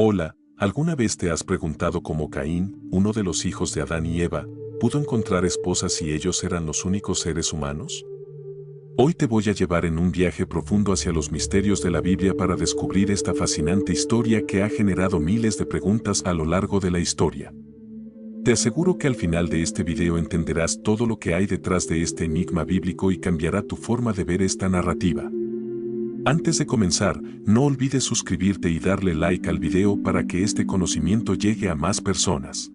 Hola, ¿alguna vez te has preguntado cómo Caín, uno de los hijos de Adán y Eva, pudo encontrar esposa si ellos eran los únicos seres humanos? Hoy te voy a llevar en un viaje profundo hacia los misterios de la Biblia para descubrir esta fascinante historia que ha generado miles de preguntas a lo largo de la historia. Te aseguro que al final de este video entenderás todo lo que hay detrás de este enigma bíblico y cambiará tu forma de ver esta narrativa. Antes de comenzar, no olvides suscribirte y darle like al video para que este conocimiento llegue a más personas.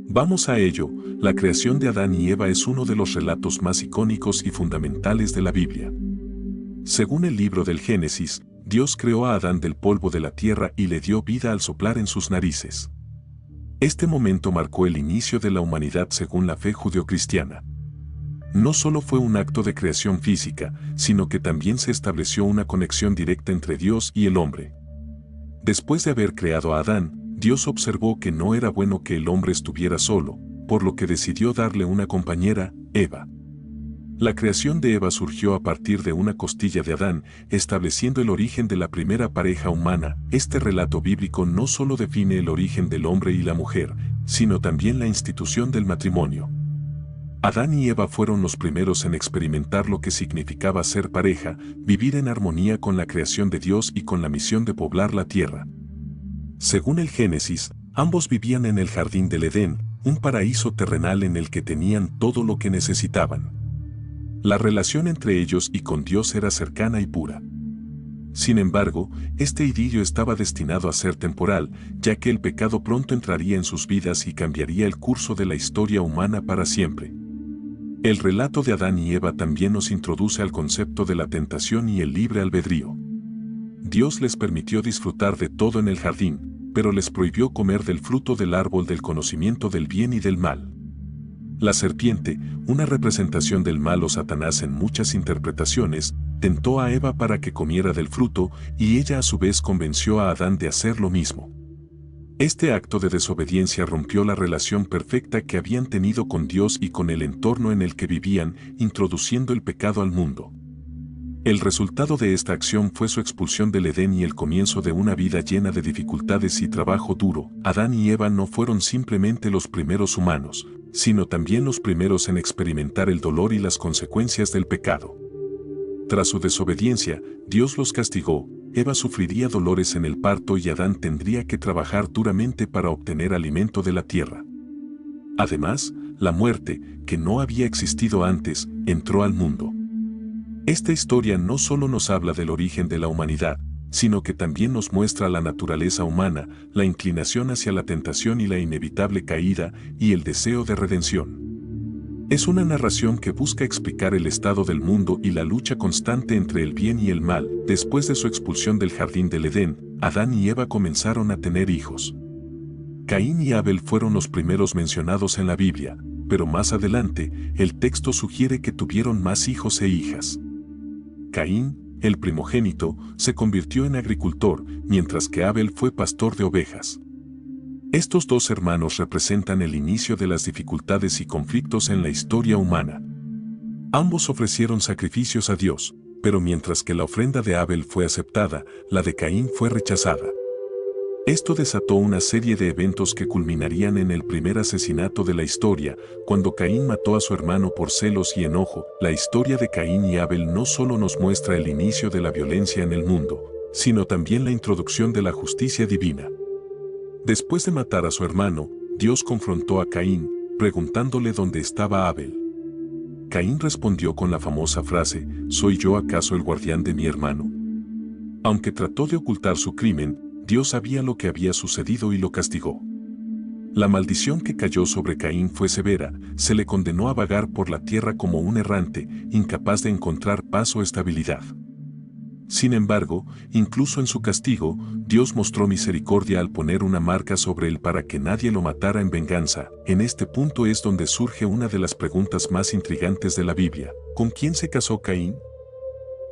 Vamos a ello. La creación de Adán y Eva es uno de los relatos más icónicos y fundamentales de la Biblia. Según el libro del Génesis, Dios creó a Adán del polvo de la tierra y le dio vida al soplar en sus narices. Este momento marcó el inicio de la humanidad según la fe judeocristiana. No solo fue un acto de creación física, sino que también se estableció una conexión directa entre Dios y el hombre. Después de haber creado a Adán, Dios observó que no era bueno que el hombre estuviera solo, por lo que decidió darle una compañera, Eva. La creación de Eva surgió a partir de una costilla de Adán, estableciendo el origen de la primera pareja humana. Este relato bíblico no solo define el origen del hombre y la mujer, sino también la institución del matrimonio. Adán y Eva fueron los primeros en experimentar lo que significaba ser pareja, vivir en armonía con la creación de Dios y con la misión de poblar la tierra. Según el Génesis, ambos vivían en el jardín del Edén, un paraíso terrenal en el que tenían todo lo que necesitaban. La relación entre ellos y con Dios era cercana y pura. Sin embargo, este idilio estaba destinado a ser temporal, ya que el pecado pronto entraría en sus vidas y cambiaría el curso de la historia humana para siempre. El relato de Adán y Eva también nos introduce al concepto de la tentación y el libre albedrío. Dios les permitió disfrutar de todo en el jardín, pero les prohibió comer del fruto del árbol del conocimiento del bien y del mal. La serpiente, una representación del mal o Satanás en muchas interpretaciones, tentó a Eva para que comiera del fruto y ella a su vez convenció a Adán de hacer lo mismo. Este acto de desobediencia rompió la relación perfecta que habían tenido con Dios y con el entorno en el que vivían, introduciendo el pecado al mundo. El resultado de esta acción fue su expulsión del Edén y el comienzo de una vida llena de dificultades y trabajo duro. Adán y Eva no fueron simplemente los primeros humanos, sino también los primeros en experimentar el dolor y las consecuencias del pecado. Tras su desobediencia, Dios los castigó. Eva sufriría dolores en el parto y Adán tendría que trabajar duramente para obtener alimento de la tierra. Además, la muerte, que no había existido antes, entró al mundo. Esta historia no solo nos habla del origen de la humanidad, sino que también nos muestra la naturaleza humana, la inclinación hacia la tentación y la inevitable caída, y el deseo de redención. Es una narración que busca explicar el estado del mundo y la lucha constante entre el bien y el mal. Después de su expulsión del jardín del Edén, Adán y Eva comenzaron a tener hijos. Caín y Abel fueron los primeros mencionados en la Biblia, pero más adelante, el texto sugiere que tuvieron más hijos e hijas. Caín, el primogénito, se convirtió en agricultor, mientras que Abel fue pastor de ovejas. Estos dos hermanos representan el inicio de las dificultades y conflictos en la historia humana. Ambos ofrecieron sacrificios a Dios, pero mientras que la ofrenda de Abel fue aceptada, la de Caín fue rechazada. Esto desató una serie de eventos que culminarían en el primer asesinato de la historia, cuando Caín mató a su hermano por celos y enojo. La historia de Caín y Abel no solo nos muestra el inicio de la violencia en el mundo, sino también la introducción de la justicia divina. Después de matar a su hermano, Dios confrontó a Caín, preguntándole dónde estaba Abel. Caín respondió con la famosa frase, ¿soy yo acaso el guardián de mi hermano? Aunque trató de ocultar su crimen, Dios sabía lo que había sucedido y lo castigó. La maldición que cayó sobre Caín fue severa, se le condenó a vagar por la tierra como un errante, incapaz de encontrar paz o estabilidad. Sin embargo, incluso en su castigo, Dios mostró misericordia al poner una marca sobre él para que nadie lo matara en venganza. En este punto es donde surge una de las preguntas más intrigantes de la Biblia. ¿Con quién se casó Caín?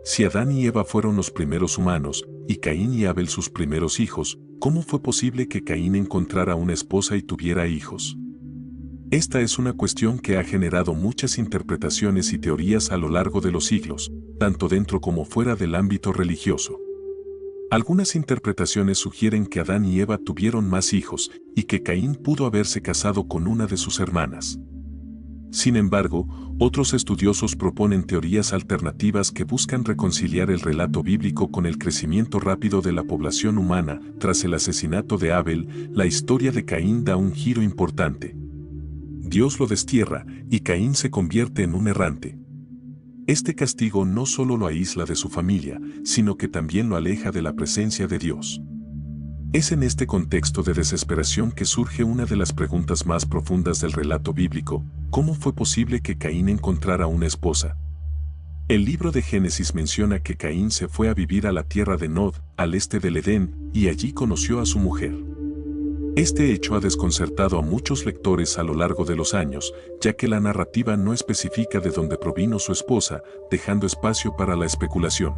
Si Adán y Eva fueron los primeros humanos, y Caín y Abel sus primeros hijos, ¿cómo fue posible que Caín encontrara una esposa y tuviera hijos? Esta es una cuestión que ha generado muchas interpretaciones y teorías a lo largo de los siglos, tanto dentro como fuera del ámbito religioso. Algunas interpretaciones sugieren que Adán y Eva tuvieron más hijos y que Caín pudo haberse casado con una de sus hermanas. Sin embargo, otros estudiosos proponen teorías alternativas que buscan reconciliar el relato bíblico con el crecimiento rápido de la población humana. Tras el asesinato de Abel, la historia de Caín da un giro importante. Dios lo destierra y Caín se convierte en un errante. Este castigo no solo lo aísla de su familia, sino que también lo aleja de la presencia de Dios. Es en este contexto de desesperación que surge una de las preguntas más profundas del relato bíblico: ¿cómo fue posible que Caín encontrara una esposa? El libro de Génesis menciona que Caín se fue a vivir a la tierra de Nod, al este del Edén, y allí conoció a su mujer. Este hecho ha desconcertado a muchos lectores a lo largo de los años, ya que la narrativa no especifica de dónde provino su esposa, dejando espacio para la especulación.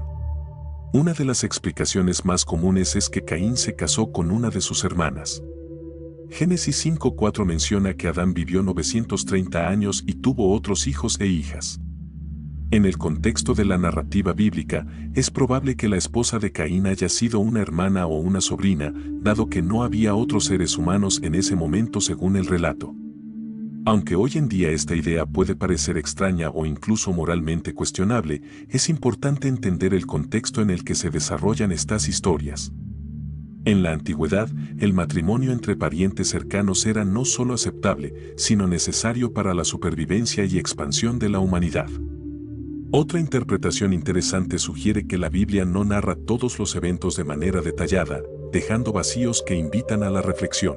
Una de las explicaciones más comunes es que Caín se casó con una de sus hermanas. Génesis 5:4 menciona que Adán vivió 930 años y tuvo otros hijos e hijas. En el contexto de la narrativa bíblica, es probable que la esposa de Caín haya sido una hermana o una sobrina, dado que no había otros seres humanos en ese momento según el relato. Aunque hoy en día esta idea puede parecer extraña o incluso moralmente cuestionable, es importante entender el contexto en el que se desarrollan estas historias. En la antigüedad, el matrimonio entre parientes cercanos era no solo aceptable, sino necesario para la supervivencia y expansión de la humanidad. Otra interpretación interesante sugiere que la Biblia no narra todos los eventos de manera detallada, dejando vacíos que invitan a la reflexión.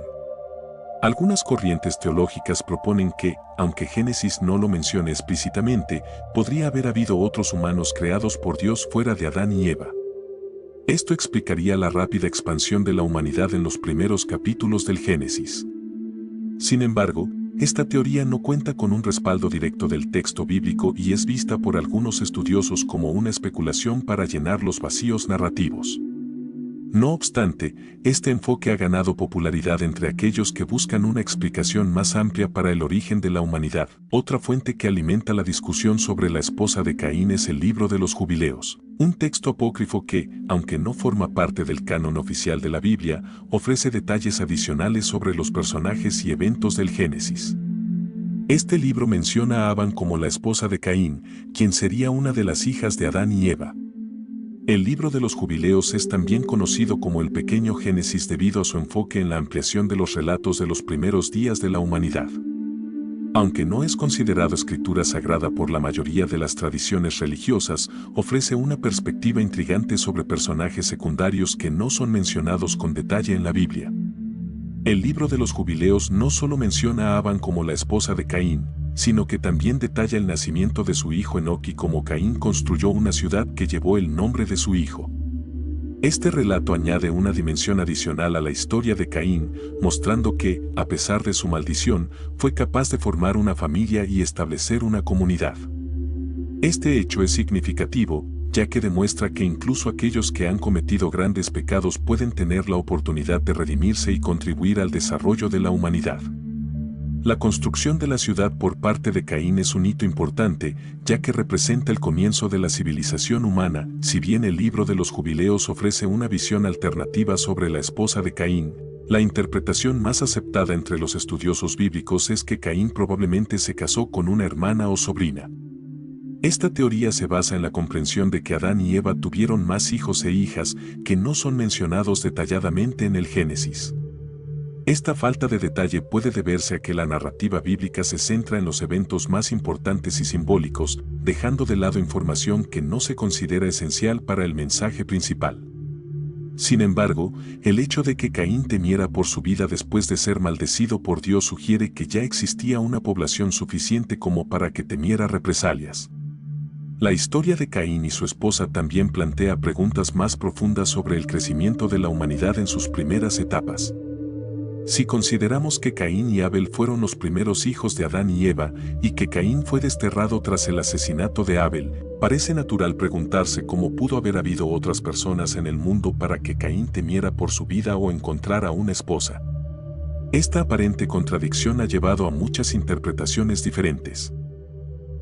Algunas corrientes teológicas proponen que, aunque Génesis no lo mencione explícitamente, podría haber habido otros humanos creados por Dios fuera de Adán y Eva. Esto explicaría la rápida expansión de la humanidad en los primeros capítulos del Génesis. Sin embargo, esta teoría no cuenta con un respaldo directo del texto bíblico y es vista por algunos estudiosos como una especulación para llenar los vacíos narrativos. No obstante, este enfoque ha ganado popularidad entre aquellos que buscan una explicación más amplia para el origen de la humanidad. Otra fuente que alimenta la discusión sobre la esposa de Caín es el libro de los Jubileos, un texto apócrifo que, aunque no forma parte del canon oficial de la Biblia, ofrece detalles adicionales sobre los personajes y eventos del Génesis. Este libro menciona a Abán como la esposa de Caín, quien sería una de las hijas de Adán y Eva. El libro de los Jubileos es también conocido como el Pequeño Génesis debido a su enfoque en la ampliación de los relatos de los primeros días de la humanidad. Aunque no es considerado escritura sagrada por la mayoría de las tradiciones religiosas, ofrece una perspectiva intrigante sobre personajes secundarios que no son mencionados con detalle en la Biblia. El libro de los Jubileos no solo menciona a Abán como la esposa de Caín, sino que también detalla el nacimiento de su hijo Enoc y cómo Caín construyó una ciudad que llevó el nombre de su hijo. Este relato añade una dimensión adicional a la historia de Caín, mostrando que, a pesar de su maldición, fue capaz de formar una familia y establecer una comunidad. Este hecho es significativo, ya que demuestra que incluso aquellos que han cometido grandes pecados pueden tener la oportunidad de redimirse y contribuir al desarrollo de la humanidad. La construcción de la ciudad por parte de Caín es un hito importante, ya que representa el comienzo de la civilización humana. Si bien el libro de los Jubileos ofrece una visión alternativa sobre la esposa de Caín, la interpretación más aceptada entre los estudiosos bíblicos es que Caín probablemente se casó con una hermana o sobrina. Esta teoría se basa en la comprensión de que Adán y Eva tuvieron más hijos e hijas que no son mencionados detalladamente en el Génesis. Esta falta de detalle puede deberse a que la narrativa bíblica se centra en los eventos más importantes y simbólicos, dejando de lado información que no se considera esencial para el mensaje principal. Sin embargo, el hecho de que Caín temiera por su vida después de ser maldecido por Dios sugiere que ya existía una población suficiente como para que temiera represalias. La historia de Caín y su esposa también plantea preguntas más profundas sobre el crecimiento de la humanidad en sus primeras etapas. Si consideramos que Caín y Abel fueron los primeros hijos de Adán y Eva, y que Caín fue desterrado tras el asesinato de Abel, parece natural preguntarse cómo pudo haber habido otras personas en el mundo para que Caín temiera por su vida o encontrara una esposa. Esta aparente contradicción ha llevado a muchas interpretaciones diferentes.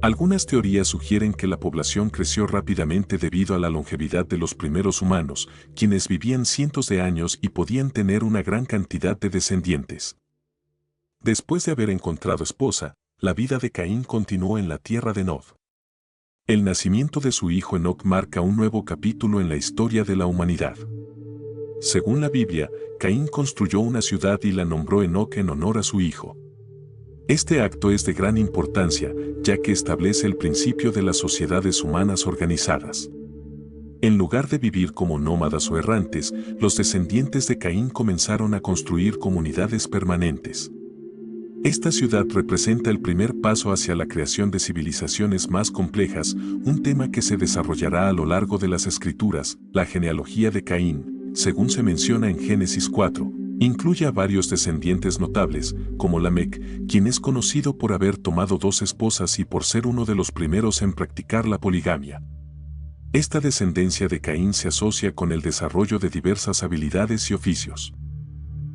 Algunas teorías sugieren que la población creció rápidamente debido a la longevidad de los primeros humanos, quienes vivían cientos de años y podían tener una gran cantidad de descendientes. Después de haber encontrado esposa, la vida de Caín continuó en la tierra de Nod. El nacimiento de su hijo Enoc marca un nuevo capítulo en la historia de la humanidad. Según la Biblia, Caín construyó una ciudad y la nombró Enoc en honor a su hijo. Este acto es de gran importancia, ya que establece el principio de las sociedades humanas organizadas. En lugar de vivir como nómadas o errantes, los descendientes de Caín comenzaron a construir comunidades permanentes. Esta ciudad representa el primer paso hacia la creación de civilizaciones más complejas, un tema que se desarrollará a lo largo de las Escrituras. La genealogía de Caín, según se menciona en Génesis 4, incluye a varios descendientes notables, como Lamec, quien es conocido por haber tomado 2 esposas y por ser uno de los primeros en practicar la poligamia. Esta descendencia de Caín se asocia con el desarrollo de diversas habilidades y oficios.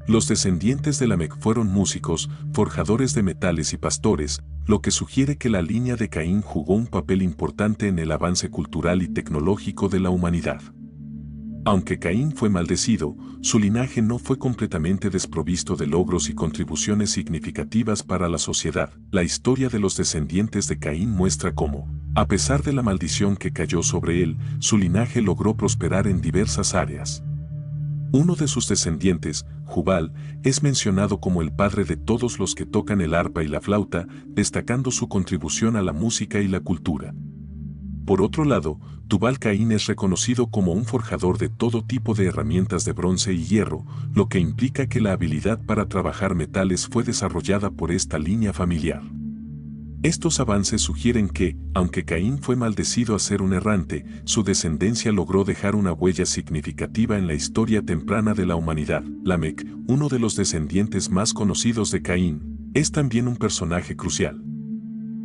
Los descendientes de Lamec fueron músicos, forjadores de metales y pastores, lo que sugiere que la línea de Caín jugó un papel importante en el avance cultural y tecnológico de la humanidad. Aunque Caín fue maldecido, su linaje no fue completamente desprovisto de logros y contribuciones significativas para la sociedad. La historia de los descendientes de Caín muestra cómo, a pesar de la maldición que cayó sobre él, su linaje logró prosperar en diversas áreas. Uno de sus descendientes, Jubal, es mencionado como el padre de todos los que tocan el arpa y la flauta, destacando su contribución a la música y la cultura. Por otro lado, Tubal-Caín es reconocido como un forjador de todo tipo de herramientas de bronce y hierro, lo que implica que la habilidad para trabajar metales fue desarrollada por esta línea familiar. Estos avances sugieren que, aunque Caín fue maldecido a ser un errante, su descendencia logró dejar una huella significativa en la historia temprana de la humanidad. Lamec, uno de los descendientes más conocidos de Caín, es también un personaje crucial.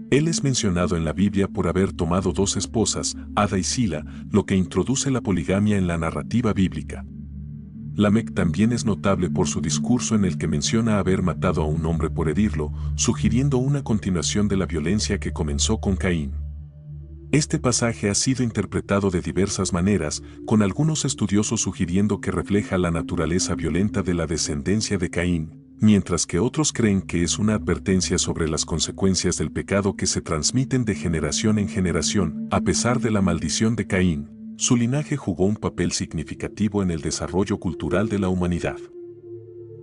Él es mencionado en la Biblia por haber tomado 2 esposas, Ada y Sila, lo que introduce la poligamia en la narrativa bíblica. Lamec también es notable por su discurso en el que menciona haber matado a un hombre por herirlo, sugiriendo una continuación de la violencia que comenzó con Caín. Este pasaje ha sido interpretado de diversas maneras, con algunos estudiosos sugiriendo que refleja la naturaleza violenta de la descendencia de Caín, mientras que otros creen que es una advertencia sobre las consecuencias del pecado que se transmiten de generación en generación. A pesar de la maldición de Caín, su linaje jugó un papel significativo en el desarrollo cultural de la humanidad.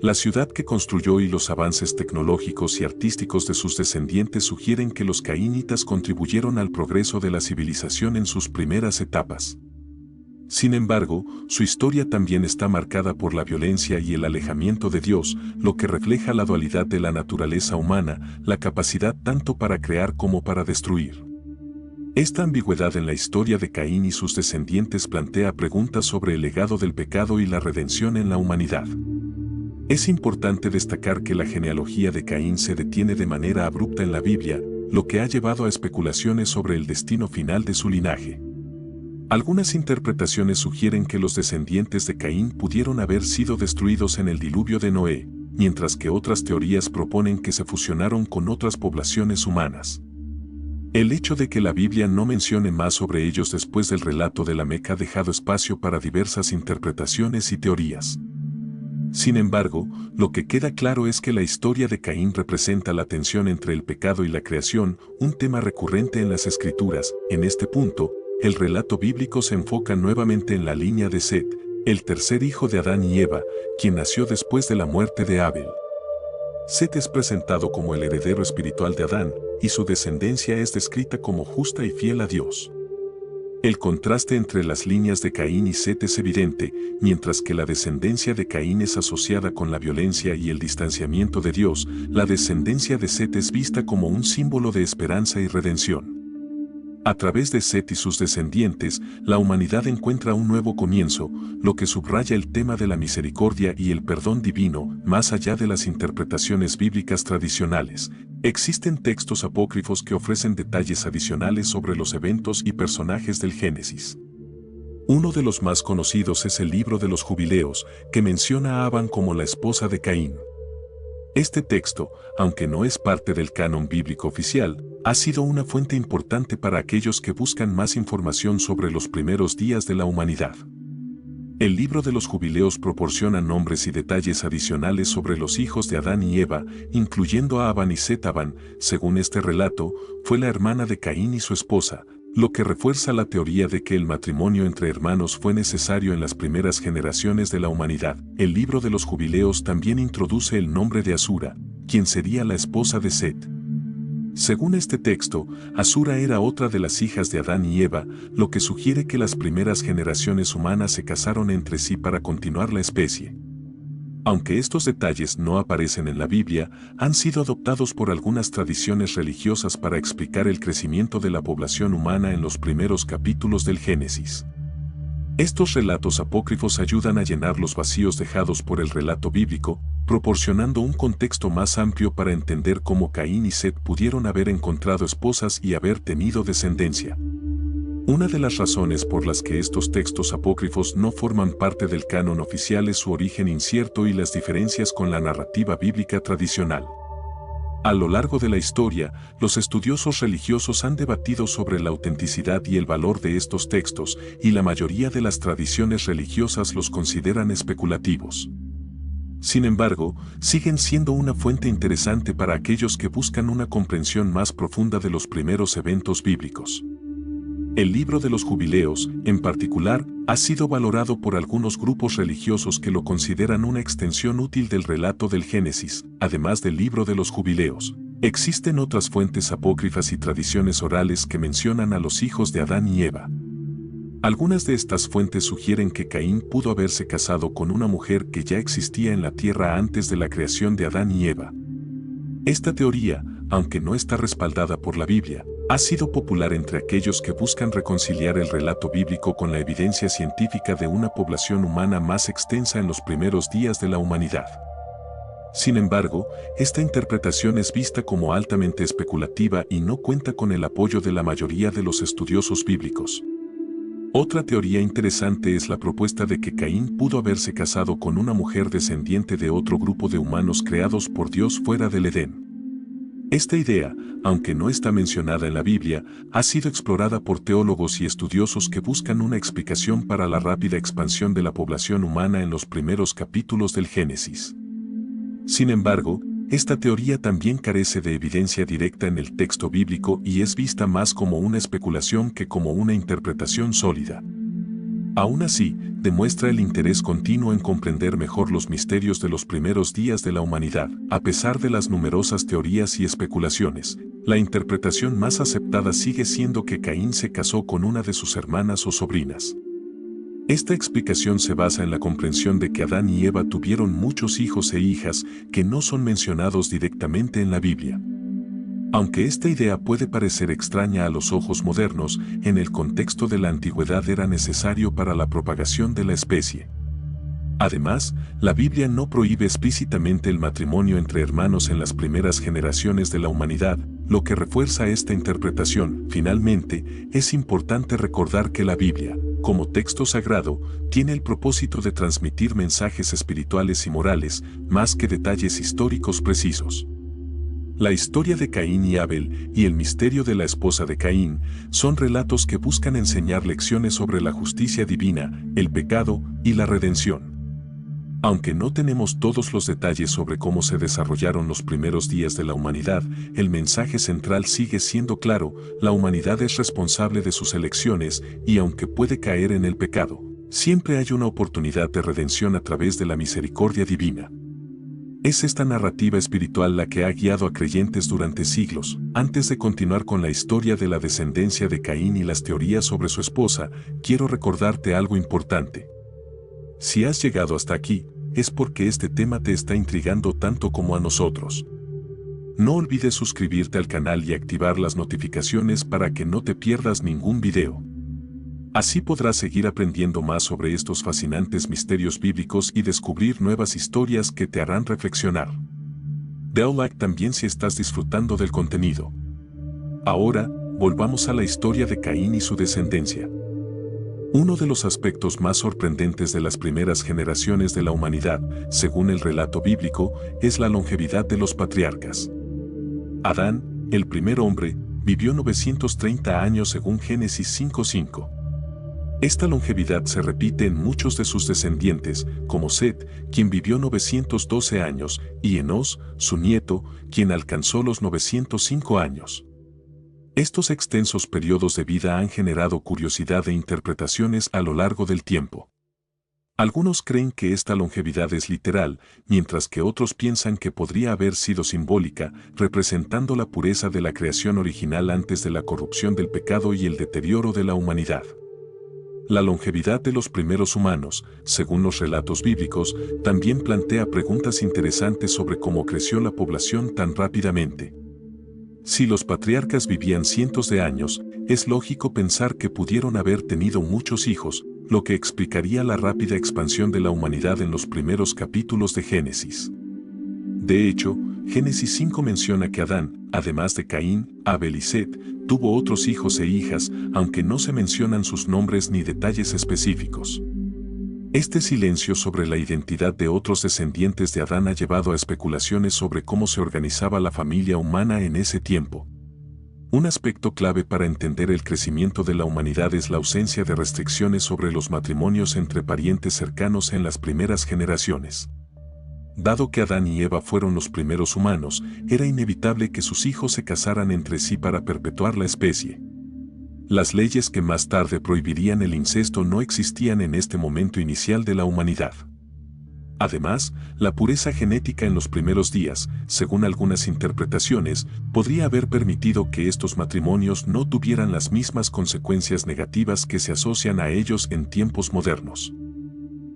La ciudad que construyó y los avances tecnológicos y artísticos de sus descendientes sugieren que los caínitas contribuyeron al progreso de la civilización en sus primeras etapas. Sin embargo, su historia también está marcada por la violencia y el alejamiento de Dios, lo que refleja la dualidad de la naturaleza humana, la capacidad tanto para crear como para destruir. Esta ambigüedad en la historia de Caín y sus descendientes plantea preguntas sobre el legado del pecado y la redención en la humanidad. Es importante destacar que la genealogía de Caín se detiene de manera abrupta en la Biblia, lo que ha llevado a especulaciones sobre el destino final de su linaje. Algunas interpretaciones sugieren que los descendientes de Caín pudieron haber sido destruidos en el diluvio de Noé, mientras que otras teorías proponen que se fusionaron con otras poblaciones humanas. El hecho de que la Biblia no mencione más sobre ellos después del relato de Lamec ha dejado espacio para diversas interpretaciones y teorías. Sin embargo, lo que queda claro es que la historia de Caín representa la tensión entre el pecado y la creación, un tema recurrente en las Escrituras. En este punto, el relato bíblico se enfoca nuevamente en la línea de Set, el tercer hijo de Adán y Eva, quien nació después de la muerte de Abel. Set es presentado como el heredero espiritual de Adán, y su descendencia es descrita como justa y fiel a Dios. El contraste entre las líneas de Caín y Set es evidente, mientras que la descendencia de Caín es asociada con la violencia y el distanciamiento de Dios, la descendencia de Set es vista como un símbolo de esperanza y redención. A través de Set y sus descendientes, la humanidad encuentra un nuevo comienzo, lo que subraya el tema de la misericordia y el perdón divino, más allá de las interpretaciones bíblicas tradicionales. Existen textos apócrifos que ofrecen detalles adicionales sobre los eventos y personajes del Génesis. Uno de los más conocidos es el libro de los Jubileos, que menciona a Abán como la esposa de Caín. Este texto, aunque no es parte del canon bíblico oficial, ha sido una fuente importante para aquellos que buscan más información sobre los primeros días de la humanidad. El libro de los Jubileos proporciona nombres y detalles adicionales sobre los hijos de Adán y Eva, incluyendo a Abán y Set. Abán, según este relato, fue la hermana de Caín y su esposa, lo que refuerza la teoría de que el matrimonio entre hermanos fue necesario en las primeras generaciones de la humanidad. El libro de los Jubileos también introduce el nombre de Asura, quien sería la esposa de Set. Según este texto, Asura era otra de las hijas de Adán y Eva, lo que sugiere que las primeras generaciones humanas se casaron entre sí para continuar la especie. Aunque estos detalles no aparecen en la Biblia, han sido adoptados por algunas tradiciones religiosas para explicar el crecimiento de la población humana en los primeros capítulos del Génesis. Estos relatos apócrifos ayudan a llenar los vacíos dejados por el relato bíblico, proporcionando un contexto más amplio para entender cómo Caín y Set pudieron haber encontrado esposas y haber tenido descendencia. Una de las razones por las que estos textos apócrifos no forman parte del canon oficial es su origen incierto y las diferencias con la narrativa bíblica tradicional. A lo largo de la historia, los estudiosos religiosos han debatido sobre la autenticidad y el valor de estos textos, y la mayoría de las tradiciones religiosas los consideran especulativos. Sin embargo, siguen siendo una fuente interesante para aquellos que buscan una comprensión más profunda de los primeros eventos bíblicos. El libro de los Jubileos, en particular, ha sido valorado por algunos grupos religiosos que lo consideran una extensión útil del relato del Génesis. Además del libro de los Jubileos, existen otras fuentes apócrifas y tradiciones orales que mencionan a los hijos de Adán y Eva. Algunas de estas fuentes sugieren que Caín pudo haberse casado con una mujer que ya existía en la tierra antes de la creación de Adán y Eva. Esta teoría, aunque no está respaldada por la Biblia, ha sido popular entre aquellos que buscan reconciliar el relato bíblico con la evidencia científica de una población humana más extensa en los primeros días de la humanidad. Sin embargo, esta interpretación es vista como altamente especulativa y no cuenta con el apoyo de la mayoría de los estudiosos bíblicos. Otra teoría interesante es la propuesta de que Caín pudo haberse casado con una mujer descendiente de otro grupo de humanos creados por Dios fuera del Edén. Esta idea, aunque no está mencionada en la Biblia, ha sido explorada por teólogos y estudiosos que buscan una explicación para la rápida expansión de la población humana en los primeros capítulos del Génesis. Sin embargo, esta teoría también carece de evidencia directa en el texto bíblico y es vista más como una especulación que como una interpretación sólida. Aún así, demuestra el interés continuo en comprender mejor los misterios de los primeros días de la humanidad. A pesar de las numerosas teorías y especulaciones, la interpretación más aceptada sigue siendo que Caín se casó con una de sus hermanas o sobrinas. Esta explicación se basa en la comprensión de que Adán y Eva tuvieron muchos hijos e hijas que no son mencionados directamente en la Biblia. Aunque esta idea puede parecer extraña a los ojos modernos, en el contexto de la antigüedad era necesario para la propagación de la especie. Además, la Biblia no prohíbe explícitamente el matrimonio entre hermanos en las primeras generaciones de la humanidad, lo que refuerza esta interpretación. Finalmente, es importante recordar que la Biblia, como texto sagrado, tiene el propósito de transmitir mensajes espirituales y morales, más que detalles históricos precisos. La historia de Caín y Abel y el misterio de la esposa de Caín son relatos que buscan enseñar lecciones sobre la justicia divina, el pecado y la redención. Aunque no tenemos todos los detalles sobre cómo se desarrollaron los primeros días de la humanidad, el mensaje central sigue siendo claro: la humanidad es responsable de sus elecciones y aunque puede caer en el pecado, siempre hay una oportunidad de redención a través de la misericordia divina. Es esta narrativa espiritual la que ha guiado a creyentes durante siglos. Antes de continuar con la historia de la descendencia de Caín y las teorías sobre su esposa, quiero recordarte algo importante. Si has llegado hasta aquí, es porque este tema te está intrigando tanto como a nosotros. No olvides suscribirte al canal y activar las notificaciones para que no te pierdas ningún video. Así podrás seguir aprendiendo más sobre estos fascinantes misterios bíblicos y descubrir nuevas historias que te harán reflexionar. Da un like también si estás disfrutando del contenido. Ahora, volvamos a la historia de Caín y su descendencia. Uno de los aspectos más sorprendentes de las primeras generaciones de la humanidad, según el relato bíblico, es la longevidad de los patriarcas. Adán, el primer hombre, vivió 930 años según Génesis 5:5. Esta longevidad se repite en muchos de sus descendientes, como Set, quien vivió 912 años, y Enós, su nieto, quien alcanzó los 905 años. Estos extensos periodos de vida han generado curiosidad e interpretaciones a lo largo del tiempo. Algunos creen que esta longevidad es literal, mientras que otros piensan que podría haber sido simbólica, representando la pureza de la creación original antes de la corrupción del pecado y el deterioro de la humanidad. La longevidad de los primeros humanos, según los relatos bíblicos, también plantea preguntas interesantes sobre cómo creció la población tan rápidamente. Si los patriarcas vivían cientos de años, es lógico pensar que pudieron haber tenido muchos hijos, lo que explicaría la rápida expansión de la humanidad en los primeros capítulos de Génesis. De hecho, Génesis 5 menciona que Adán, además de Caín, Abel y Set, tuvo otros hijos e hijas, aunque no se mencionan sus nombres ni detalles específicos. Este silencio sobre la identidad de otros descendientes de Adán ha llevado a especulaciones sobre cómo se organizaba la familia humana en ese tiempo. Un aspecto clave para entender el crecimiento de la humanidad es la ausencia de restricciones sobre los matrimonios entre parientes cercanos en las primeras generaciones. Dado que Adán y Eva fueron los primeros humanos, era inevitable que sus hijos se casaran entre sí para perpetuar la especie. Las leyes que más tarde prohibirían el incesto no existían en este momento inicial de la humanidad. Además, la pureza genética en los primeros días, según algunas interpretaciones, podría haber permitido que estos matrimonios no tuvieran las mismas consecuencias negativas que se asocian a ellos en tiempos modernos.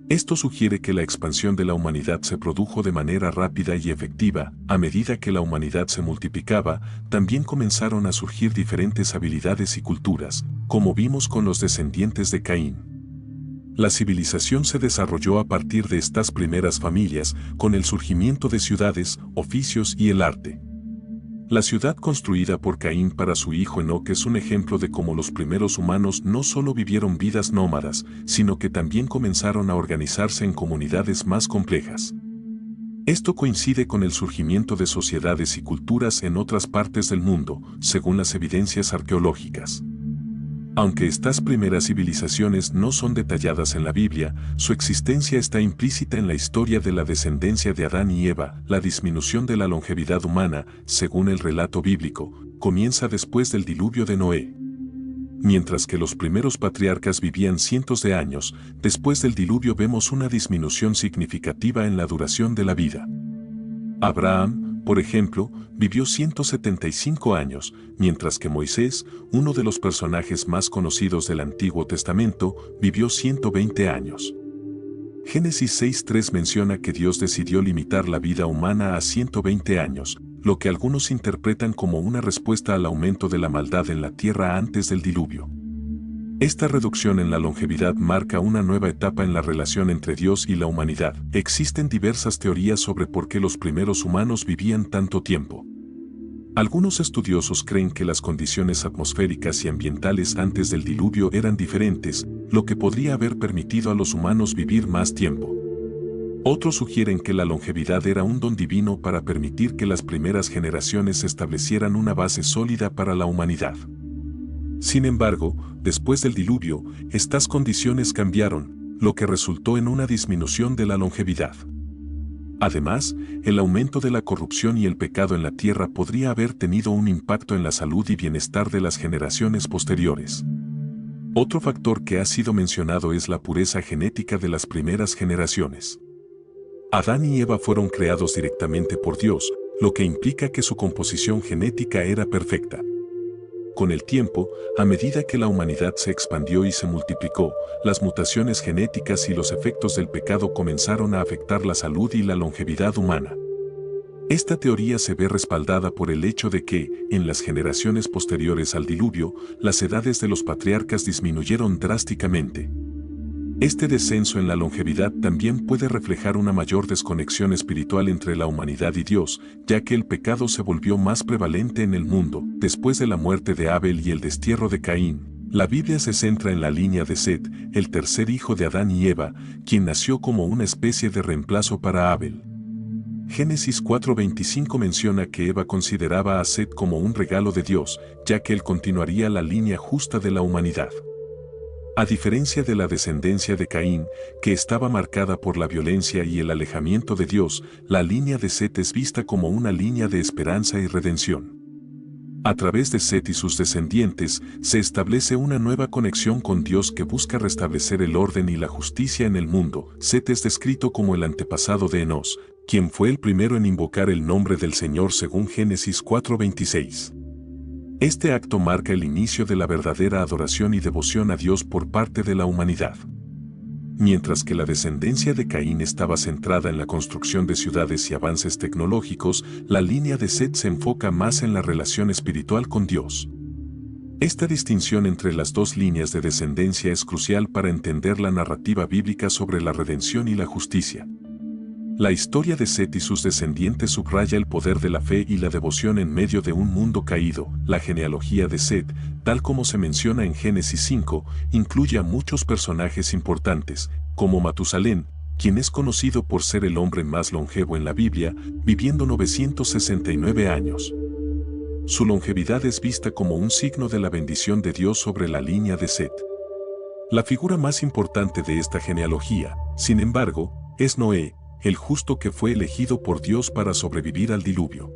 Esto sugiere que la expansión de la humanidad se produjo de manera rápida y efectiva. A medida que la humanidad se multiplicaba, también comenzaron a surgir diferentes habilidades y culturas, como vimos con los descendientes de Caín. La civilización se desarrolló a partir de estas primeras familias, con el surgimiento de ciudades, oficios y el arte. La ciudad construida por Caín para su hijo Enoc es un ejemplo de cómo los primeros humanos no solo vivieron vidas nómadas, sino que también comenzaron a organizarse en comunidades más complejas. Esto coincide con el surgimiento de sociedades y culturas en otras partes del mundo, según las evidencias arqueológicas. Aunque estas primeras civilizaciones no son detalladas en la Biblia, su existencia está implícita en la historia de la descendencia de Adán y Eva. La disminución de la longevidad humana, según el relato bíblico, comienza después del diluvio de Noé. Mientras que los primeros patriarcas vivían cientos de años, después del diluvio vemos una disminución significativa en la duración de la vida. Abraham, por ejemplo, vivió 175 años, mientras que Moisés, uno de los personajes más conocidos del Antiguo Testamento, vivió 120 años. Génesis 6:3 menciona que Dios decidió limitar la vida humana a 120 años, lo que algunos interpretan como una respuesta al aumento de la maldad en la tierra antes del diluvio. Esta reducción en la longevidad marca una nueva etapa en la relación entre Dios y la humanidad. Existen diversas teorías sobre por qué los primeros humanos vivían tanto tiempo. Algunos estudiosos creen que las condiciones atmosféricas y ambientales antes del diluvio eran diferentes, lo que podría haber permitido a los humanos vivir más tiempo. Otros sugieren que la longevidad era un don divino para permitir que las primeras generaciones establecieran una base sólida para la humanidad. Sin embargo, después del diluvio, estas condiciones cambiaron, lo que resultó en una disminución de la longevidad. Además, el aumento de la corrupción y el pecado en la tierra podría haber tenido un impacto en la salud y bienestar de las generaciones posteriores. Otro factor que ha sido mencionado es la pureza genética de las primeras generaciones. Adán y Eva fueron creados directamente por Dios, lo que implica que su composición genética era perfecta. Con el tiempo, a medida que la humanidad se expandió y se multiplicó, las mutaciones genéticas y los efectos del pecado comenzaron a afectar la salud y la longevidad humana. Esta teoría se ve respaldada por el hecho de que, en las generaciones posteriores al diluvio, las edades de los patriarcas disminuyeron drásticamente. Este descenso en la longevidad también puede reflejar una mayor desconexión espiritual entre la humanidad y Dios, ya que el pecado se volvió más prevalente en el mundo. Después de la muerte de Abel y el destierro de Caín, La Biblia se centra en la línea de Set, el tercer hijo de Adán y Eva, quien nació como una especie de reemplazo para Abel. Génesis 4:25 menciona que Eva consideraba a Set como un regalo de Dios, ya que él continuaría la línea justa de la humanidad. A diferencia de la descendencia de Caín, que estaba marcada por la violencia y el alejamiento de Dios, la línea de Set es vista como una línea de esperanza y redención. A través de Set y sus descendientes, se establece una nueva conexión con Dios que busca restablecer el orden y la justicia en el mundo. Set es descrito como el antepasado de Enos, quien fue el primero en invocar el nombre del Señor según Génesis 4:26. Este acto marca el inicio de la verdadera adoración y devoción a Dios por parte de la humanidad. Mientras que la descendencia de Caín estaba centrada en la construcción de ciudades y avances tecnológicos, la línea de Set se enfoca más en la relación espiritual con Dios. Esta distinción entre las dos líneas de descendencia es crucial para entender la narrativa bíblica sobre la redención y la justicia. La historia de Set y sus descendientes subraya el poder de la fe y la devoción en medio de un mundo caído. La genealogía de Set, tal como se menciona en Génesis 5, incluye a muchos personajes importantes, como Matusalén, quien es conocido por ser el hombre más longevo en la Biblia, viviendo 969 años. Su longevidad es vista como un signo de la bendición de Dios sobre la línea de Set. La figura más importante de esta genealogía, sin embargo, es Noé, el justo que fue elegido por Dios para sobrevivir al diluvio.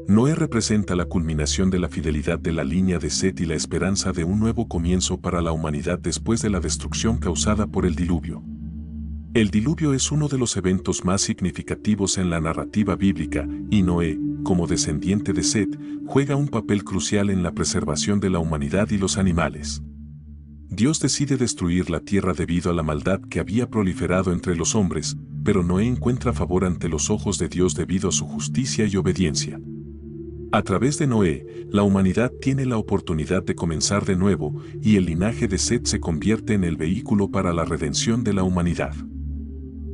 Noé representa la culminación de la fidelidad de la línea de Set y la esperanza de un nuevo comienzo para la humanidad después de la destrucción causada por el diluvio. El diluvio es uno de los eventos más significativos en la narrativa bíblica, y Noé, como descendiente de Set, juega un papel crucial en la preservación de la humanidad y los animales. Dios decide destruir la tierra debido a la maldad que había proliferado entre los hombres, pero Noé encuentra favor ante los ojos de Dios debido a su justicia y obediencia. A través de Noé, la humanidad tiene la oportunidad de comenzar de nuevo, y el linaje de Set se convierte en el vehículo para la redención de la humanidad.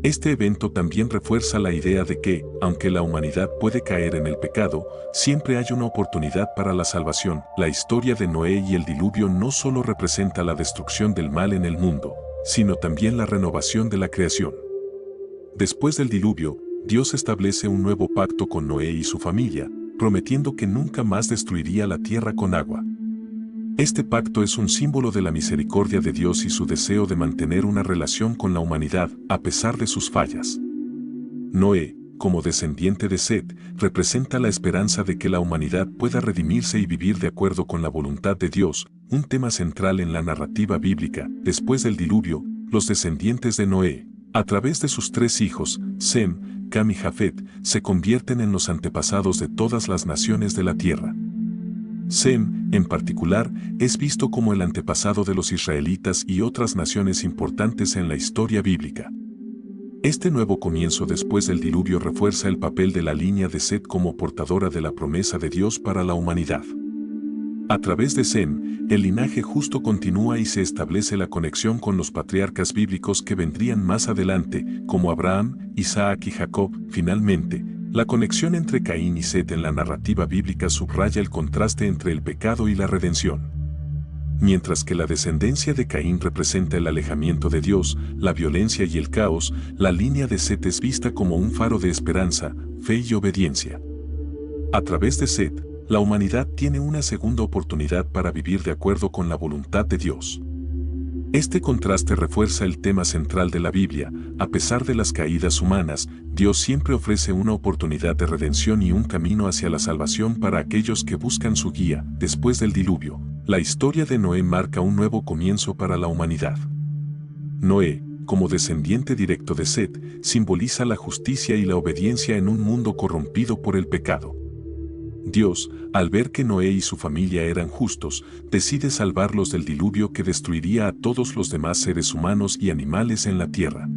Este evento también refuerza la idea de que, aunque la humanidad puede caer en el pecado, siempre hay una oportunidad para la salvación. La historia de Noé y el diluvio no solo representa la destrucción del mal en el mundo, sino también la renovación de la creación. Después del diluvio, Dios establece un nuevo pacto con Noé y su familia, prometiendo que nunca más destruiría la tierra con agua. Este pacto es un símbolo de la misericordia de Dios y su deseo de mantener una relación con la humanidad a pesar de sus fallas. Noé, como descendiente de Set, representa la esperanza de que la humanidad pueda redimirse y vivir de acuerdo con la voluntad de Dios, un tema central en la narrativa bíblica. Después del diluvio, los descendientes de Noé, a través de sus tres hijos, Sem, Cam y Jafet, se convierten en los antepasados de todas las naciones de la tierra. Sem, en particular, es visto como el antepasado de los israelitas y otras naciones importantes en la historia bíblica. Este nuevo comienzo después del diluvio refuerza el papel de la línea de Set como portadora de la promesa de Dios para la humanidad. A través de Sem, el linaje justo continúa y se establece la conexión con los patriarcas bíblicos que vendrían más adelante, como Abraham, Isaac y Jacob. Finalmente, la conexión entre Caín y Set en la narrativa bíblica subraya el contraste entre el pecado y la redención. Mientras que la descendencia de Caín representa el alejamiento de Dios, la violencia y el caos, la línea de Set es vista como un faro de esperanza, fe y obediencia. A través de Set, la humanidad tiene una segunda oportunidad para vivir de acuerdo con la voluntad de Dios. Este contraste refuerza el tema central de la Biblia. A pesar de las caídas humanas, Dios siempre ofrece una oportunidad de redención y un camino hacia la salvación para aquellos que buscan su guía. Después del diluvio, la historia de Noé marca un nuevo comienzo para la humanidad. Noé, como descendiente directo de Set, simboliza la justicia y la obediencia en un mundo corrompido por el pecado. Dios, al ver que Noé y su familia eran justos, decide salvarlos del diluvio que destruiría a todos los demás seres humanos y animales en la tierra.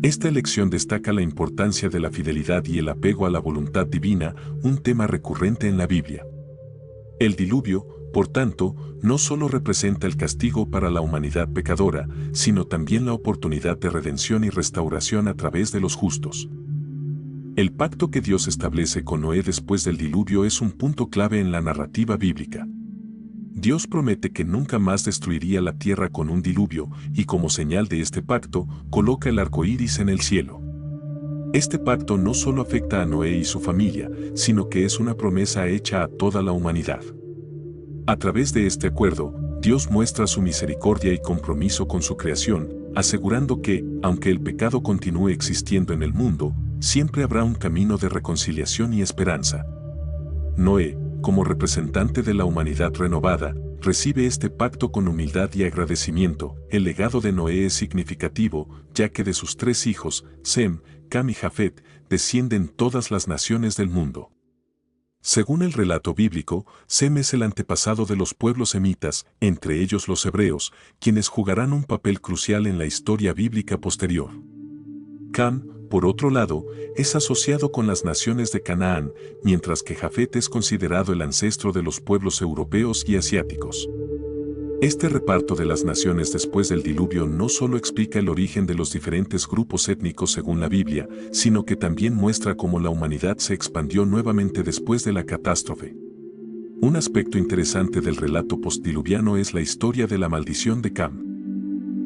Esta elección destaca la importancia de la fidelidad y el apego a la voluntad divina, un tema recurrente en la Biblia. El diluvio, por tanto, no solo representa el castigo para la humanidad pecadora, sino también la oportunidad de redención y restauración a través de los justos. El pacto que Dios establece con Noé después del diluvio es un punto clave en la narrativa bíblica. Dios promete que nunca más destruiría la tierra con un diluvio, y como señal de este pacto, coloca el arco iris en el cielo. Este pacto no solo afecta a Noé y su familia, sino que es una promesa hecha a toda la humanidad. A través de este acuerdo, Dios muestra su misericordia y compromiso con su creación, asegurando que, aunque el pecado continúe existiendo en el mundo, siempre habrá un camino de reconciliación y esperanza. Noé, como representante de la humanidad renovada, recibe este pacto con humildad y agradecimiento. El legado de Noé es significativo, ya que de sus 3 hijos, Sem, Cam y Jafet, descienden todas las naciones del mundo. Según el relato bíblico, Sem es el antepasado de los pueblos semitas, entre ellos los hebreos, quienes jugarán un papel crucial en la historia bíblica posterior. Cam, por otro lado, es asociado con las naciones de Canaán, mientras que Jafet es considerado el ancestro de los pueblos europeos y asiáticos. Este reparto de las naciones después del diluvio no solo explica el origen de los diferentes grupos étnicos según la Biblia, sino que también muestra cómo la humanidad se expandió nuevamente después de la catástrofe. Un aspecto interesante del relato postdiluviano es la historia de la maldición de Cam.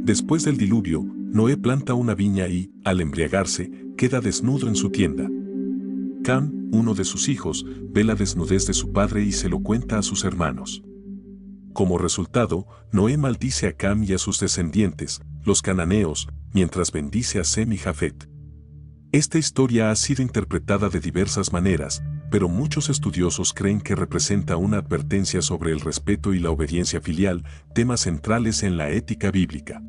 Después del diluvio, Noé planta una viña y, al embriagarse, queda desnudo en su tienda. Cam, uno de sus hijos, ve la desnudez de su padre y se lo cuenta a sus hermanos. Como resultado, Noé maldice a Cam y a sus descendientes, los cananeos, mientras bendice a Sem y Jafet. Esta historia ha sido interpretada de diversas maneras, pero muchos estudiosos creen que representa una advertencia sobre el respeto y la obediencia filial, temas centrales en la ética bíblica.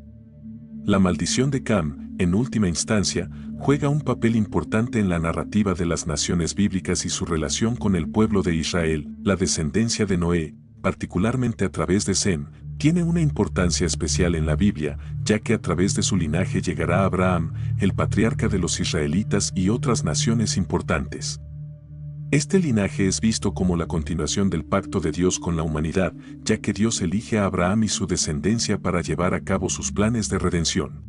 La maldición de Cam, en última instancia, juega un papel importante en la narrativa de las naciones bíblicas y su relación con el pueblo de Israel. La descendencia de Noé, particularmente a través de Sem, tiene una importancia especial en la Biblia, ya que a través de su linaje llegará Abraham, el patriarca de los israelitas y otras naciones importantes. Este linaje es visto como la continuación del pacto de Dios con la humanidad, ya que Dios elige a Abraham y su descendencia para llevar a cabo sus planes de redención.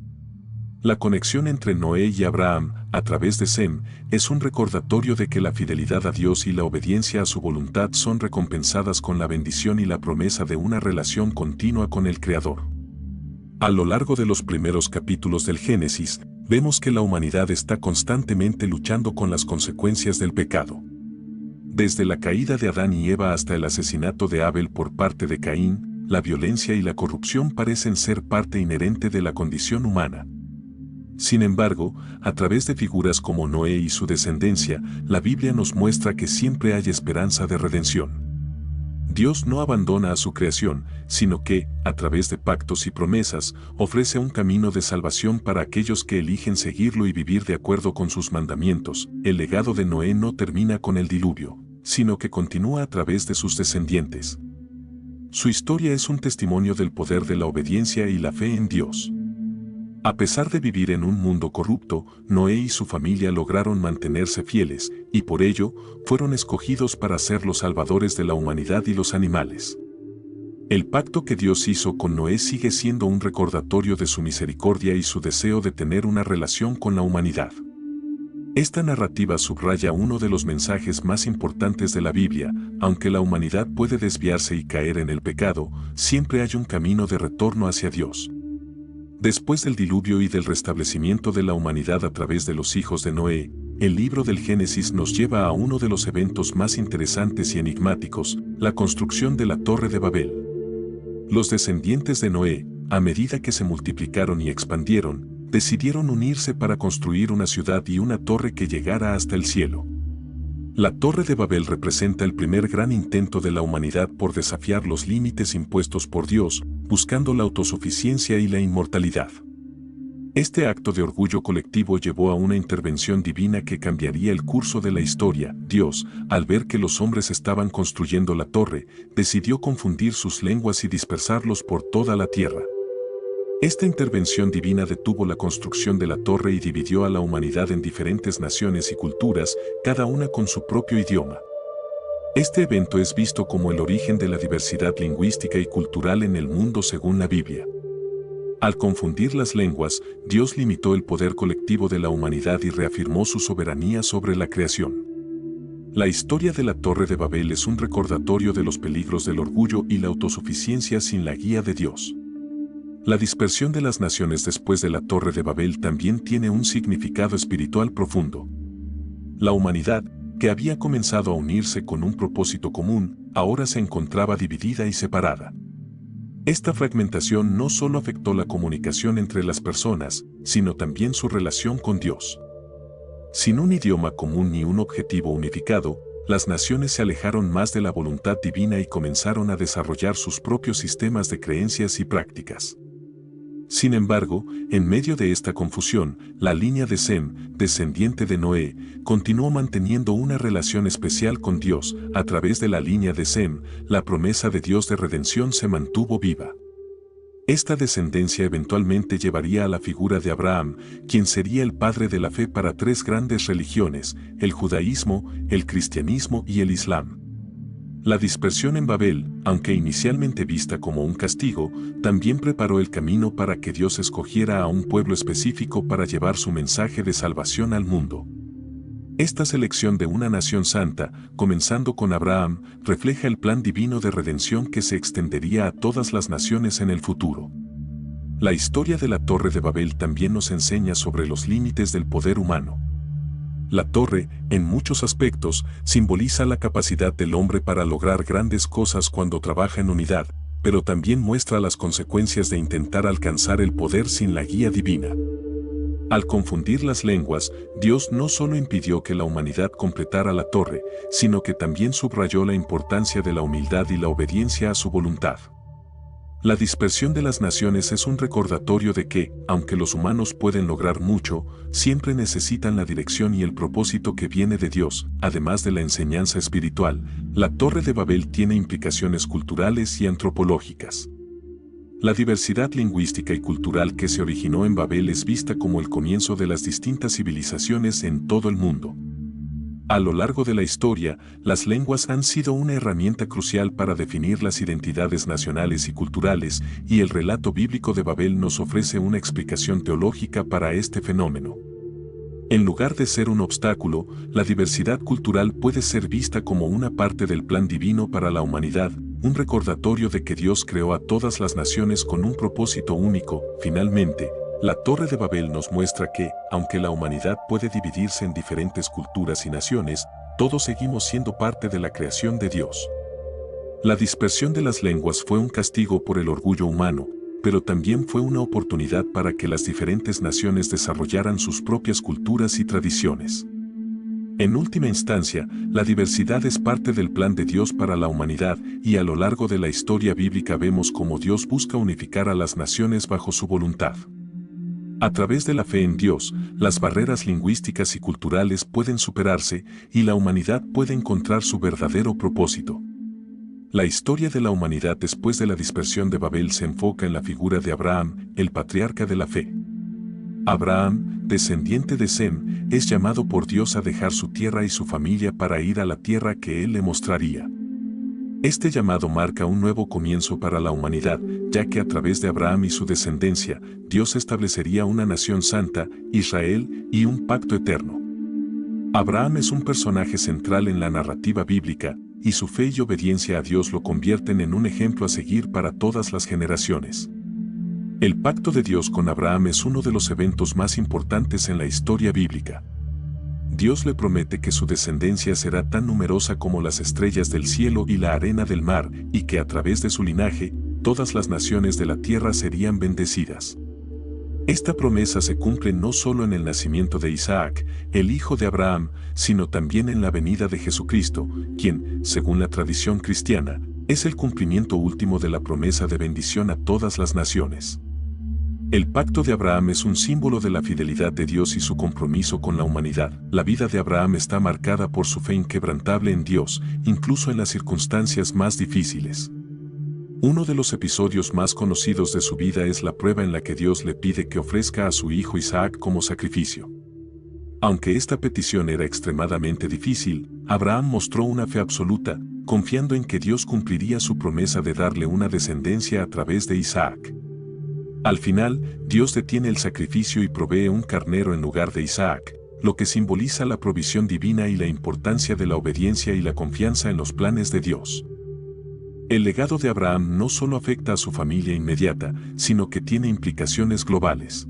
La conexión entre Noé y Abraham, a través de Sem, es un recordatorio de que la fidelidad a Dios y la obediencia a su voluntad son recompensadas con la bendición y la promesa de una relación continua con el Creador. A lo largo de los primeros capítulos del Génesis, vemos que la humanidad está constantemente luchando con las consecuencias del pecado. Desde la caída de Adán y Eva hasta el asesinato de Abel por parte de Caín, la violencia y la corrupción parecen ser parte inherente de la condición humana. Sin embargo, a través de figuras como Noé y su descendencia, la Biblia nos muestra que siempre hay esperanza de redención. Dios no abandona a su creación, sino que, a través de pactos y promesas, ofrece un camino de salvación para aquellos que eligen seguirlo y vivir de acuerdo con sus mandamientos. El legado de Noé no termina con el diluvio, sino que continúa a través de sus descendientes. Su historia es un testimonio del poder de la obediencia y la fe en Dios. A pesar de vivir en un mundo corrupto, Noé y su familia lograron mantenerse fieles, y por ello, fueron escogidos para ser los salvadores de la humanidad y los animales. El pacto que Dios hizo con Noé sigue siendo un recordatorio de su misericordia y su deseo de tener una relación con la humanidad. Esta narrativa subraya uno de los mensajes más importantes de la Biblia: aunque la humanidad puede desviarse y caer en el pecado, siempre hay un camino de retorno hacia Dios. Después del diluvio y del restablecimiento de la humanidad a través de los hijos de Noé, el libro del Génesis nos lleva a uno de los eventos más interesantes y enigmáticos: la construcción de la Torre de Babel. Los descendientes de Noé, a medida que se multiplicaron y expandieron, decidieron unirse para construir una ciudad y una torre que llegara hasta el cielo. La Torre de Babel representa el primer gran intento de la humanidad por desafiar los límites impuestos por Dios, buscando la autosuficiencia y la inmortalidad. Este acto de orgullo colectivo llevó a una intervención divina que cambiaría el curso de la historia. Dios, al ver que los hombres estaban construyendo la torre, decidió confundir sus lenguas y dispersarlos por toda la tierra. Esta intervención divina detuvo la construcción de la torre y dividió a la humanidad en diferentes naciones y culturas, cada una con su propio idioma. Este evento es visto como el origen de la diversidad lingüística y cultural en el mundo según la Biblia. Al confundir las lenguas, Dios limitó el poder colectivo de la humanidad y reafirmó su soberanía sobre la creación. La historia de la Torre de Babel es un recordatorio de los peligros del orgullo y la autosuficiencia sin la guía de Dios. La dispersión de las naciones después de la Torre de Babel también tiene un significado espiritual profundo. La humanidad, que había comenzado a unirse con un propósito común, ahora se encontraba dividida y separada. Esta fragmentación no solo afectó la comunicación entre las personas, sino también su relación con Dios. Sin un idioma común ni un objetivo unificado, las naciones se alejaron más de la voluntad divina y comenzaron a desarrollar sus propios sistemas de creencias y prácticas. Sin embargo, en medio de esta confusión, la línea de Sem, descendiente de Noé, continuó manteniendo una relación especial con Dios. A través de la línea de Sem, la promesa de Dios de redención se mantuvo viva. Esta descendencia eventualmente llevaría a la figura de Abraham, quien sería el padre de la fe para tres grandes religiones: el judaísmo, el cristianismo y el islam. La dispersión en Babel, aunque inicialmente vista como un castigo, también preparó el camino para que Dios escogiera a un pueblo específico para llevar su mensaje de salvación al mundo. Esta selección de una nación santa, comenzando con Abraham, refleja el plan divino de redención que se extendería a todas las naciones en el futuro. La historia de la Torre de Babel también nos enseña sobre los límites del poder humano. La torre, en muchos aspectos, simboliza la capacidad del hombre para lograr grandes cosas cuando trabaja en unidad, pero también muestra las consecuencias de intentar alcanzar el poder sin la guía divina. Al confundir las lenguas, Dios no solo impidió que la humanidad completara la torre, sino que también subrayó la importancia de la humildad y la obediencia a su voluntad. La dispersión de las naciones es un recordatorio de que, aunque los humanos pueden lograr mucho, siempre necesitan la dirección y el propósito que viene de Dios. Además de la enseñanza espiritual, la Torre de Babel tiene implicaciones culturales y antropológicas. La diversidad lingüística y cultural que se originó en Babel es vista como el comienzo de las distintas civilizaciones en todo el mundo. A lo largo de la historia, las lenguas han sido una herramienta crucial para definir las identidades nacionales y culturales, y el relato bíblico de Babel nos ofrece una explicación teológica para este fenómeno. En lugar de ser un obstáculo, la diversidad cultural puede ser vista como una parte del plan divino para la humanidad, un recordatorio de que Dios creó a todas las naciones con un propósito único. Finalmente, la Torre de Babel nos muestra que, aunque la humanidad puede dividirse en diferentes culturas y naciones, todos seguimos siendo parte de la creación de Dios. La dispersión de las lenguas fue un castigo por el orgullo humano, pero también fue una oportunidad para que las diferentes naciones desarrollaran sus propias culturas y tradiciones. En última instancia, la diversidad es parte del plan de Dios para la humanidad, y a lo largo de la historia bíblica vemos cómo Dios busca unificar a las naciones bajo su voluntad. A través de la fe en Dios, las barreras lingüísticas y culturales pueden superarse y la humanidad puede encontrar su verdadero propósito. La historia de la humanidad después de la dispersión de Babel se enfoca en la figura de Abraham, el patriarca de la fe. Abraham, descendiente de Sem, es llamado por Dios a dejar su tierra y su familia para ir a la tierra que él le mostraría. Este llamado marca un nuevo comienzo para la humanidad, ya que a través de Abraham y su descendencia, Dios establecería una nación santa, Israel, y un pacto eterno. Abraham es un personaje central en la narrativa bíblica, y su fe y obediencia a Dios lo convierten en un ejemplo a seguir para todas las generaciones. El pacto de Dios con Abraham es uno de los eventos más importantes en la historia bíblica. Dios le promete que su descendencia será tan numerosa como las estrellas del cielo y la arena del mar, y que a través de su linaje, todas las naciones de la tierra serían bendecidas. Esta promesa se cumple no solo en el nacimiento de Isaac, el hijo de Abraham, sino también en la venida de Jesucristo, quien, según la tradición cristiana, es el cumplimiento último de la promesa de bendición a todas las naciones. El pacto de Abraham es un símbolo de la fidelidad de Dios y su compromiso con la humanidad. La vida de Abraham está marcada por su fe inquebrantable en Dios, incluso en las circunstancias más difíciles. Uno de los episodios más conocidos de su vida es la prueba en la que Dios le pide que ofrezca a su hijo Isaac como sacrificio. Aunque esta petición era extremadamente difícil, Abraham mostró una fe absoluta, confiando en que Dios cumpliría su promesa de darle una descendencia a través de Isaac. Al final, Dios detiene el sacrificio y provee un carnero en lugar de Isaac, lo que simboliza la provisión divina y la importancia de la obediencia y la confianza en los planes de Dios. El legado de Abraham no solo afecta a su familia inmediata, sino que tiene implicaciones globales.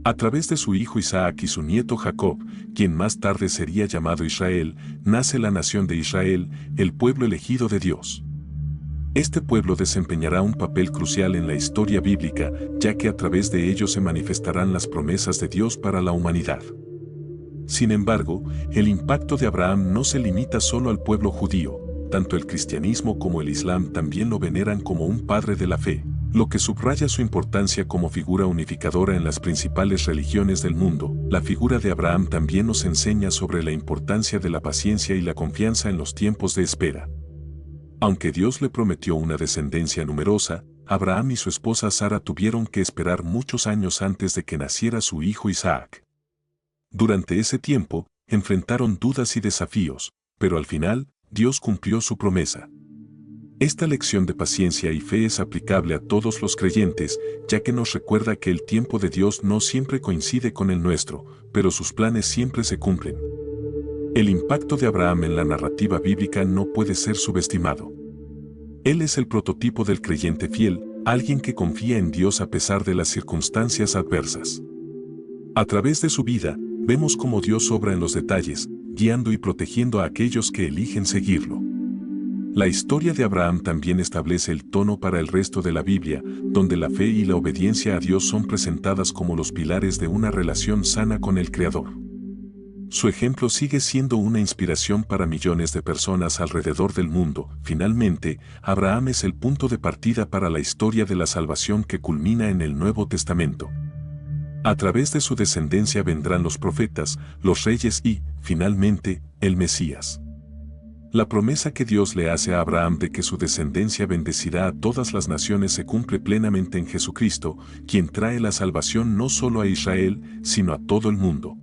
A través de su hijo Isaac y su nieto Jacob, quien más tarde sería llamado Israel, nace la nación de Israel, el pueblo elegido de Dios. Este pueblo desempeñará un papel crucial en la historia bíblica, ya que a través de ellos se manifestarán las promesas de Dios para la humanidad. Sin embargo, el impacto de Abraham no se limita solo al pueblo judío, tanto el cristianismo como el islam también lo veneran como un padre de la fe, lo que subraya su importancia como figura unificadora en las principales religiones del mundo. La figura de Abraham también nos enseña sobre la importancia de la paciencia y la confianza en los tiempos de espera. Aunque Dios le prometió una descendencia numerosa, Abraham y su esposa Sara tuvieron que esperar muchos años antes de que naciera su hijo Isaac. Durante ese tiempo, enfrentaron dudas y desafíos, pero al final, Dios cumplió su promesa. Esta lección de paciencia y fe es aplicable a todos los creyentes, ya que nos recuerda que el tiempo de Dios no siempre coincide con el nuestro, pero sus planes siempre se cumplen. El impacto de Abraham en la narrativa bíblica no puede ser subestimado. Él es el prototipo del creyente fiel, alguien que confía en Dios a pesar de las circunstancias adversas. A través de su vida, vemos cómo Dios obra en los detalles, guiando y protegiendo a aquellos que eligen seguirlo. La historia de Abraham también establece el tono para el resto de la Biblia, donde la fe y la obediencia a Dios son presentadas como los pilares de una relación sana con el Creador. Su ejemplo sigue siendo una inspiración para millones de personas alrededor del mundo. Finalmente, Abraham es el punto de partida para la historia de la salvación que culmina en el Nuevo Testamento. A través de su descendencia vendrán los profetas, los reyes y, finalmente, el Mesías. La promesa que Dios le hace a Abraham de que su descendencia bendecirá a todas las naciones se cumple plenamente en Jesucristo, quien trae la salvación no solo a Israel, sino a todo el mundo.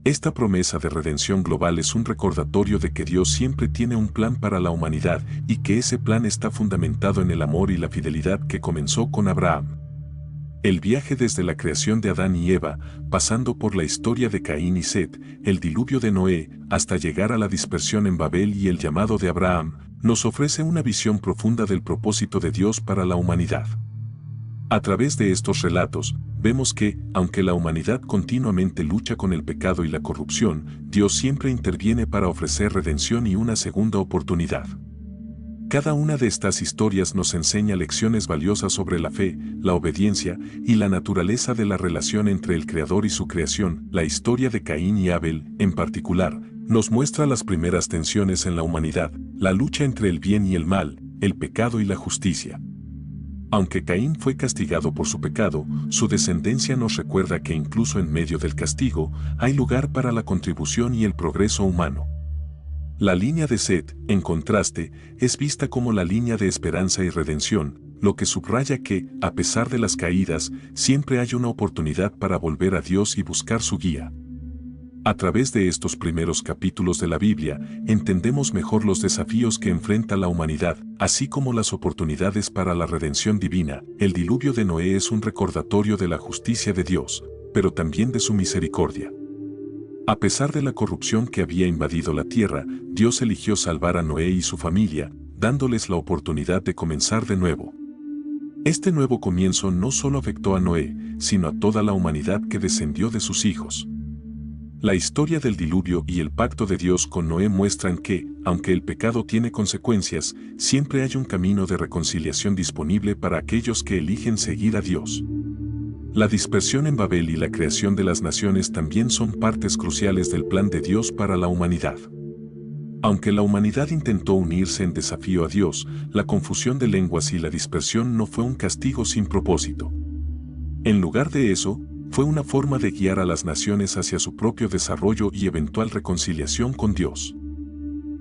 Esta promesa de redención global es un recordatorio de que Dios siempre tiene un plan para la humanidad y que ese plan está fundamentado en el amor y la fidelidad que comenzó con Abraham. El viaje desde la creación de Adán y Eva, pasando por la historia de Caín y Set, el diluvio de Noé, hasta llegar a la dispersión en Babel y el llamado de Abraham, nos ofrece una visión profunda del propósito de Dios para la humanidad. A través de estos relatos, vemos que, aunque la humanidad continuamente lucha con el pecado y la corrupción, Dios siempre interviene para ofrecer redención y una segunda oportunidad. Cada una de estas historias nos enseña lecciones valiosas sobre la fe, la obediencia y la naturaleza de la relación entre el Creador y su creación. La historia de Caín y Abel, en particular, nos muestra las primeras tensiones en la humanidad, la lucha entre el bien y el mal, el pecado y la justicia. Aunque Caín fue castigado por su pecado, su descendencia nos recuerda que incluso en medio del castigo, hay lugar para la contribución y el progreso humano. La línea de Set, en contraste, es vista como la línea de esperanza y redención, lo que subraya que, a pesar de las caídas, siempre hay una oportunidad para volver a Dios y buscar su guía. A través de estos primeros capítulos de la Biblia, entendemos mejor los desafíos que enfrenta la humanidad, así como las oportunidades para la redención divina. El diluvio de Noé es un recordatorio de la justicia de Dios, pero también de su misericordia. A pesar de la corrupción que había invadido la tierra, Dios eligió salvar a Noé y su familia, dándoles la oportunidad de comenzar de nuevo. Este nuevo comienzo no solo afectó a Noé, sino a toda la humanidad que descendió de sus hijos. La historia del diluvio y el pacto de Dios con Noé muestran que, aunque el pecado tiene consecuencias, siempre hay un camino de reconciliación disponible para aquellos que eligen seguir a Dios. La dispersión en Babel y la creación de las naciones también son partes cruciales del plan de Dios para la humanidad. Aunque la humanidad intentó unirse en desafío a Dios, la confusión de lenguas y la dispersión no fue un castigo sin propósito. En lugar de eso, fue una forma de guiar a las naciones hacia su propio desarrollo y eventual reconciliación con Dios.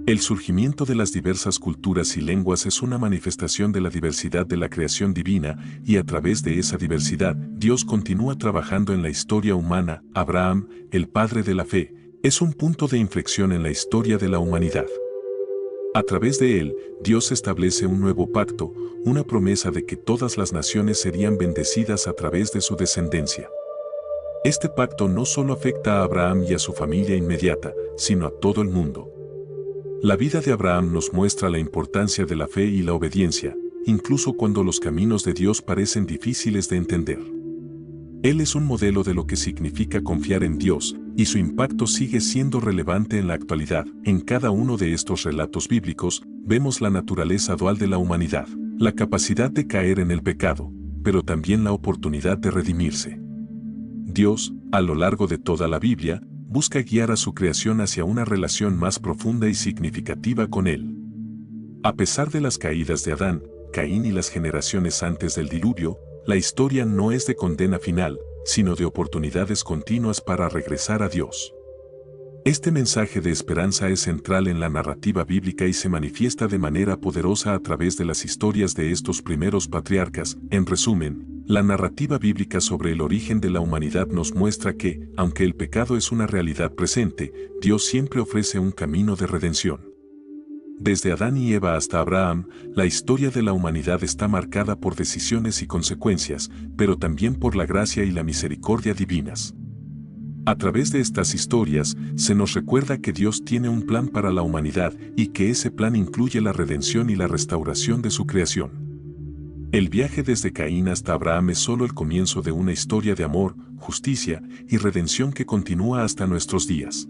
El surgimiento de las diversas culturas y lenguas es una manifestación de la diversidad de la creación divina, y a través de esa diversidad, Dios continúa trabajando en la historia humana. Abraham, el padre de la fe, es un punto de inflexión en la historia de la humanidad. A través de él, Dios establece un nuevo pacto, una promesa de que todas las naciones serían bendecidas a través de su descendencia. Este pacto no solo afecta a Abraham y a su familia inmediata, sino a todo el mundo. La vida de Abraham nos muestra la importancia de la fe y la obediencia, incluso cuando los caminos de Dios parecen difíciles de entender. Él es un modelo de lo que significa confiar en Dios, y su impacto sigue siendo relevante en la actualidad. En cada uno de estos relatos bíblicos, vemos la naturaleza dual de la humanidad, la capacidad de caer en el pecado, pero también la oportunidad de redimirse. Dios, a lo largo de toda la Biblia, busca guiar a su creación hacia una relación más profunda y significativa con Él. A pesar de las caídas de Adán, Caín y las generaciones antes del diluvio, la historia no es de condena final, sino de oportunidades continuas para regresar a Dios. Este mensaje de esperanza es central en la narrativa bíblica y se manifiesta de manera poderosa a través de las historias de estos primeros patriarcas. En resumen, la narrativa bíblica sobre el origen de la humanidad nos muestra que, aunque el pecado es una realidad presente, Dios siempre ofrece un camino de redención. Desde Adán y Eva hasta Abraham, la historia de la humanidad está marcada por decisiones y consecuencias, pero también por la gracia y la misericordia divinas. A través de estas historias, se nos recuerda que Dios tiene un plan para la humanidad y que ese plan incluye la redención y la restauración de su creación. El viaje desde Caín hasta Abraham es solo el comienzo de una historia de amor, justicia y redención que continúa hasta nuestros días.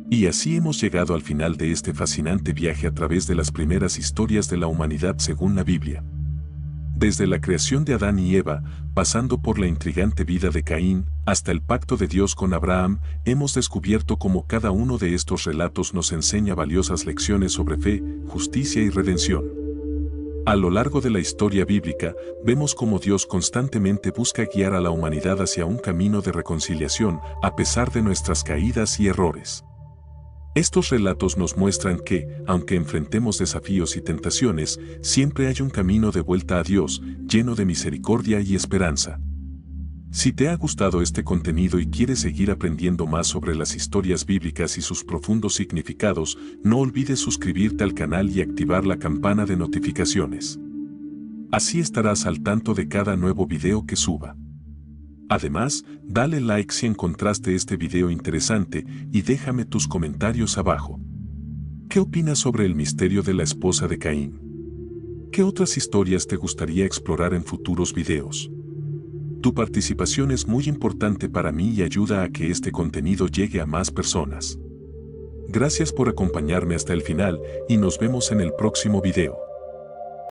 Y así hemos llegado al final de este fascinante viaje a través de las primeras historias de la humanidad según la Biblia. Desde la creación de Adán y Eva, pasando por la intrigante vida de Caín, hasta el pacto de Dios con Abraham, hemos descubierto cómo cada uno de estos relatos nos enseña valiosas lecciones sobre fe, justicia y redención. A lo largo de la historia bíblica, vemos cómo Dios constantemente busca guiar a la humanidad hacia un camino de reconciliación, a pesar de nuestras caídas y errores. Estos relatos nos muestran que, aunque enfrentemos desafíos y tentaciones, siempre hay un camino de vuelta a Dios, lleno de misericordia y esperanza. Si te ha gustado este contenido y quieres seguir aprendiendo más sobre las historias bíblicas y sus profundos significados, no olvides suscribirte al canal y activar la campana de notificaciones. Así estarás al tanto de cada nuevo video que suba. Además, dale like si encontraste este video interesante y déjame tus comentarios abajo. ¿Qué opinas sobre el misterio de la esposa de Caín? ¿Qué otras historias te gustaría explorar en futuros videos? Tu participación es muy importante para mí y ayuda a que este contenido llegue a más personas. Gracias por acompañarme hasta el final y nos vemos en el próximo video.